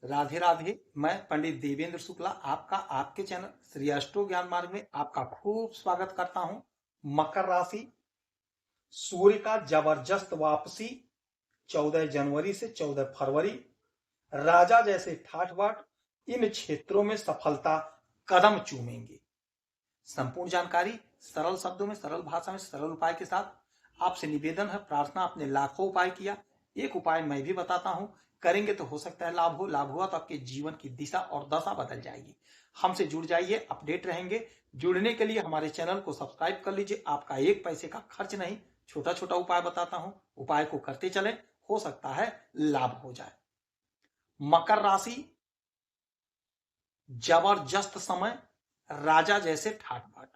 राधे राधे। मैं पंडित देवेंद्र शुक्ला आपका आपके चैनल श्री अष्टो ज्ञान मार्ग में आपका खूब स्वागत करता हूं। मकर राशि, सूर्य का जबरदस्त वापसी 14 जनवरी से 14 फरवरी। राजा जैसे ठाठ बाट इन क्षेत्रों में सफलता कदम चूमेंगे। संपूर्ण जानकारी सरल शब्दों में, सरल भाषा में, सरल उपाय के साथ आपसे निवेदन है, प्रार्थना। आपने लाखों उपाय किया, एक उपाय मैं भी बताता हूं, करेंगे तो हो सकता है लाभ हो। लाभ हुआ तो आपके जीवन की दिशा और दशा बदल जाएगी। हमसे जुड़ जाइए, अपडेट रहेंगे। जुड़ने के लिए हमारे चैनल को सब्सक्राइब कर लीजिए। आपका एक पैसे का खर्च नहीं, छोटा छोटा उपाय बताता हूं, उपाय को करते चलें, हो सकता है लाभ हो जाए। मकर राशि, जबरदस्त समय, राजा जैसे ठाठ बाट।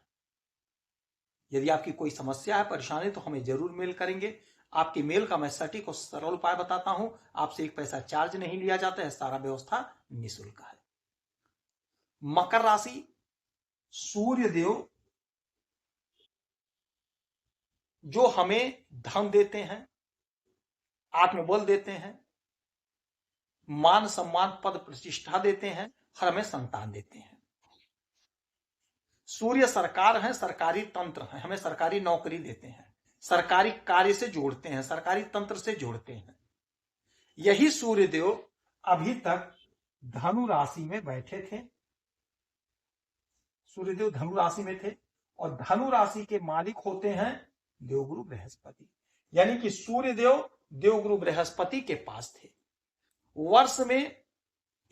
यदि आपकी कोई समस्या है, परेशानी, तो हमें जरूर मेल करेंगे। आपके मेल का मैं सटीक और सरल उपाय बताता हूं। आपसे एक पैसा चार्ज नहीं लिया जाता है, सारा व्यवस्था निःशुल्क है। मकर राशि, सूर्य देव जो हमें धन देते हैं, आत्मबल देते हैं, मान सम्मान पद प्रतिष्ठा देते हैं, हमें संतान देते हैं। सूर्य सरकार है, सरकारी तंत्र है, हमें सरकारी नौकरी देते हैं, सरकारी कार्य से जोड़ते हैं, सरकारी तंत्र से जोड़ते हैं। यही सूर्य देव अभी तक धनु राशि में बैठे थे। सूर्यदेव धनु राशि में थे और धनु राशि के मालिक होते हैं देवगुरु बृहस्पति। यानी कि सूर्यदेव देवगुरु बृहस्पति के पास थे। वर्ष में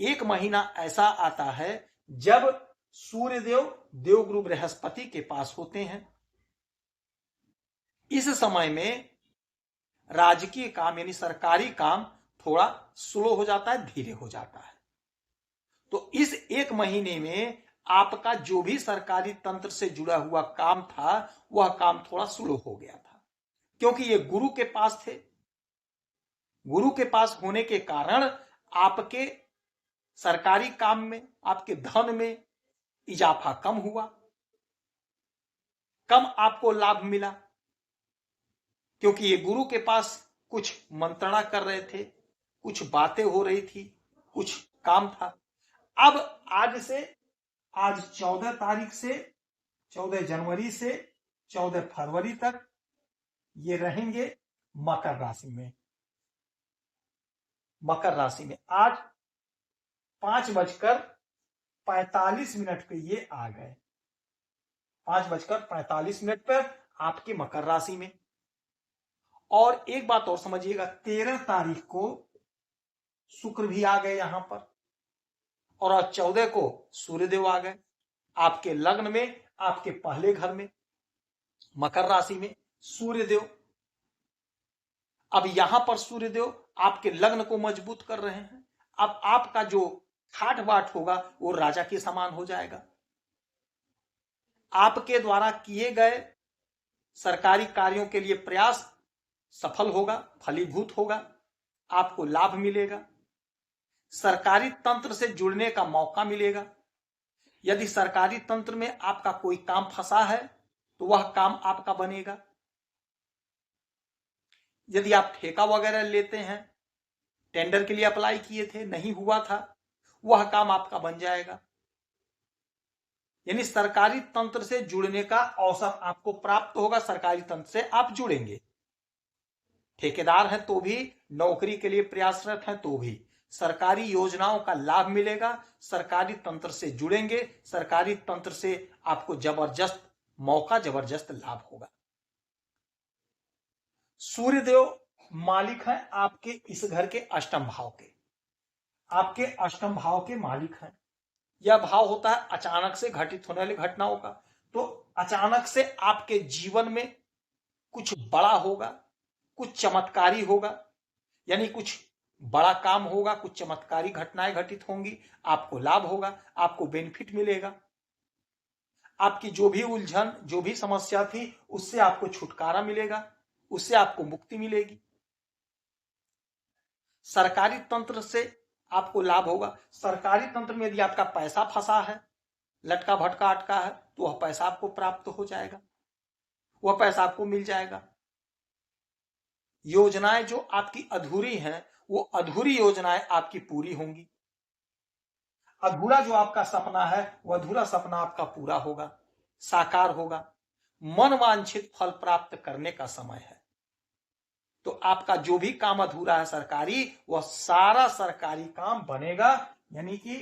एक महीना ऐसा आता है जब सूर्यदेव देवगुरु बृहस्पति के पास होते हैं। इस समय में राजकीय काम यानी सरकारी काम थोड़ा स्लो हो जाता है, धीरे हो जाता है। तो इस एक महीने में आपका जो भी सरकारी तंत्र से जुड़ा हुआ काम था, वह काम थोड़ा स्लो हो गया था, क्योंकि ये गुरु के पास थे। गुरु के पास होने के कारण आपके सरकारी काम में, आपके धन में इजाफा कम हुआ, कम आपको लाभ मिला, क्योंकि ये गुरु के पास कुछ मंत्रणा कर रहे थे, कुछ बातें हो रही थी, कुछ काम था। अब आज 14 तारीख से 14 जनवरी से 14 फरवरी तक ये रहेंगे मकर राशि में। मकर राशि में आज 5:45 पे ये आ गए। 5:45 पर आपके मकर राशि में। और एक बात और समझिएगा, 13 तारीख को शुक्र भी आ गए यहां पर, और आज 14 को सूर्यदेव आ गए आपके लग्न में, आपके पहले घर में, मकर राशि में सूर्यदेव। अब यहां पर सूर्यदेव आपके लग्न को मजबूत कर रहे हैं। अब आपका जो ठाठ बाट होगा वो राजा के समान हो जाएगा। आपके द्वारा किए गए सरकारी कार्यों के लिए प्रयास सफल होगा, फलीभूत होगा, आपको लाभ मिलेगा, सरकारी तंत्र से जुड़ने का मौका मिलेगा। यदि सरकारी तंत्र में आपका कोई काम फंसा है तो वह काम आपका बनेगा। यदि आप ठेका वगैरह लेते हैं, टेंडर के लिए अप्लाई किए थे, नहीं हुआ था, वह काम आपका बन जाएगा। यानी सरकारी तंत्र से जुड़ने का अवसर आपको प्राप्त होगा। सरकारी तंत्र से आप जुड़ेंगे, ठेकेदार हैं तो भी, नौकरी के लिए प्रयासरत हैं तो भी, सरकारी योजनाओं का लाभ मिलेगा। सरकारी तंत्र से जुड़ेंगे, सरकारी तंत्र से आपको जबरदस्त मौका, जबरदस्त लाभ होगा। सूर्यदेव मालिक हैं आपके इस घर के अष्टम भाव के, आपके अष्टम भाव के मालिक हैं। यह भाव होता है अचानक से घटित होने वाली घटनाओं का। तो अचानक से आपके जीवन में कुछ बड़ा होगा, कुछ चमत्कारी होगा, यानी कुछ बड़ा काम होगा, कुछ चमत्कारी घटनाएं घटित होंगी, आपको लाभ होगा, आपको बेनिफिट मिलेगा। आपकी जो भी उलझन, जो भी समस्या थी, उससे आपको छुटकारा मिलेगा, उससे आपको मुक्ति मिलेगी। सरकारी तंत्र से आपको लाभ होगा। सरकारी तंत्र में यदि आपका पैसा फंसा है, लटका भटका अटका है, तो वह पैसा आपको प्राप्त हो जाएगा, वह पैसा आपको मिल जाएगा। योजनाएं जो आपकी अधूरी हैं, वो अधूरी योजनाएं आपकी पूरी होंगी। अधूरा जो आपका सपना है वो अधूरा सपना आपका पूरा होगा, साकार होगा। मनवांछित फल प्राप्त करने का समय है। तो आपका जो भी काम अधूरा है सरकारी, वह सारा सरकारी काम बनेगा, यानी कि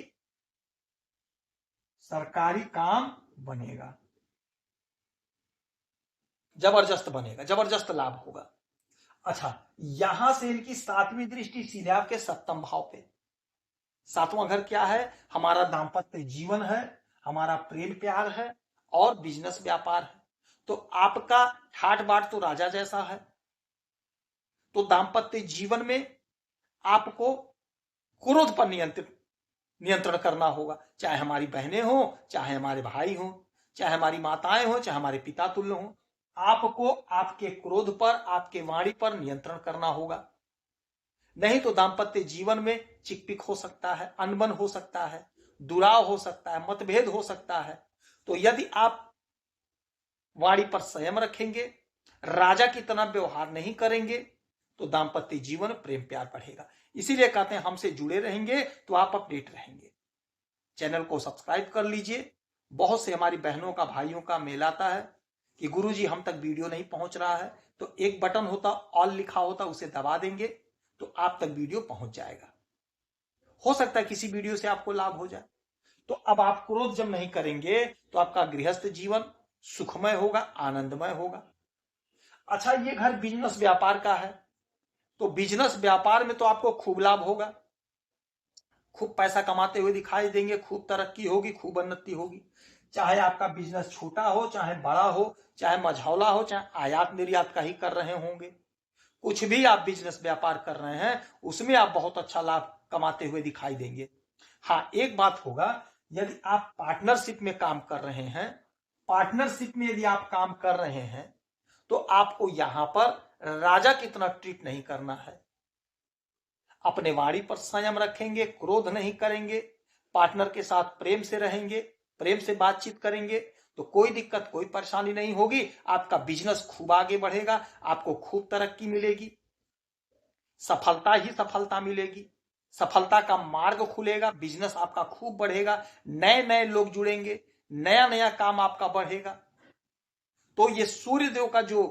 सरकारी काम बनेगा, जबरदस्त बनेगा, जबरदस्त लाभ होगा। अच्छा, यहां से इनकी सातवीं दृष्टि सीधे आपके सप्तम भाव पे। सातवां घर क्या है? हमारा दाम्पत्य जीवन है, हमारा प्रेम प्यार है और बिजनेस व्यापार है। तो आपका ठाट बाट तो राजा जैसा है। तो दाम्पत्य जीवन में आपको क्रोध पर नियंत्रण करना होगा, चाहे हमारी बहनें हो, चाहे हमारे भाई हो, चाहे हमारी माताएं हो, चाहे हमारे पिता तुल्य हो। आपको आपके क्रोध पर, आपके वाणी पर नियंत्रण करना होगा। नहीं तो दाम्पत्य जीवन में चिकपिक हो सकता है, अनबन हो सकता है, दुराव हो सकता है, मतभेद हो सकता है। तो यदि आप वाणी पर संयम रखेंगे, राजा की तरह व्यवहार नहीं करेंगे, तो दाम्पत्य जीवन प्रेम प्यार बढ़ेगा। इसीलिए कहते हैं हमसे जुड़े रहेंगे तो आप अपडेट रहेंगे। चैनल को सब्सक्राइब कर लीजिए। बहुत से हमारी बहनों का, भाइयों का मेल आता है कि गुरुजी हम तक वीडियो नहीं पहुंच रहा है, तो एक बटन होता, ऑल लिखा होता, उसे दबा देंगे तो आप तक वीडियो पहुंच जाएगा। हो सकता है किसी वीडियो से आपको लाभ हो जाए। तो अब आप क्रोध जब नहीं करेंगे तो आपका गृहस्थ जीवन सुखमय होगा, आनंदमय होगा। अच्छा, ये घर बिजनेस व्यापार का है, तो बिजनेस व्यापार में तो आपको खूब लाभ होगा, खूब पैसा कमाते हुए दिखाई देंगे, खूब तरक्की होगी, खूब उन्नति होगी। चाहे आपका बिजनेस छोटा हो, चाहे बड़ा हो, चाहे मझौला हो, चाहे आयात निर्यात का ही कर रहे होंगे, कुछ भी आप बिजनेस व्यापार कर रहे हैं उसमें आप बहुत अच्छा लाभ कमाते हुए दिखाई देंगे। हाँ, एक बात होगा, यदि आप पार्टनरशिप में काम कर रहे हैं, पार्टनरशिप में यदि आप काम कर रहे हैं तो आपको यहां पर राजा की तरह ट्रीट नहीं करना है। अपने वाणी पर संयम रखेंगे, क्रोध नहीं करेंगे, पार्टनर के साथ प्रेम से रहेंगे, प्रेम से बातचीत करेंगे तो कोई दिक्कत, कोई परेशानी नहीं होगी। आपका बिजनेस खूब आगे बढ़ेगा, आपको खूब तरक्की मिलेगी, सफलता ही सफलता मिलेगी, सफलता का मार्ग खुलेगा, बिजनेस आपका खूब बढ़ेगा, नए नए लोग जुड़ेंगे, नया नया काम आपका बढ़ेगा। तो ये सूर्य देव का जो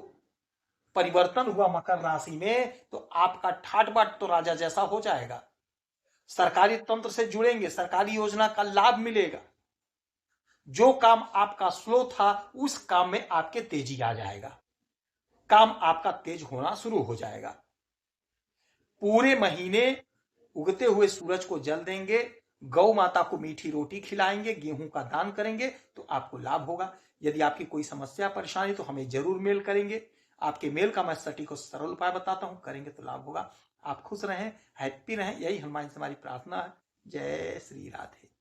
परिवर्तन हुआ मकर राशि में, तो आपका ठाट बाट तो राजा जैसा हो जाएगा। सरकारी तंत्र से जुड़ेंगे, सरकारी योजना का लाभ मिलेगा। जो काम आपका स्लो था उस काम में आपके तेजी आ जाएगा, काम आपका तेज होना शुरू हो जाएगा। पूरे महीने उगते हुए सूरज को जल देंगे, गौ माता को मीठी रोटी खिलाएंगे, गेहूं का दान करेंगे तो आपको लाभ होगा। यदि आपकी कोई समस्या परेशानी तो हमें जरूर मेल करेंगे। आपके मेल का मैं सटीक और सरल उपाय बताता हूं, करेंगे तो लाभ होगा। आप खुश रहें, हैप्पी रहें, यही हनुमान से हमारी प्रार्थना है। जय श्री राधे।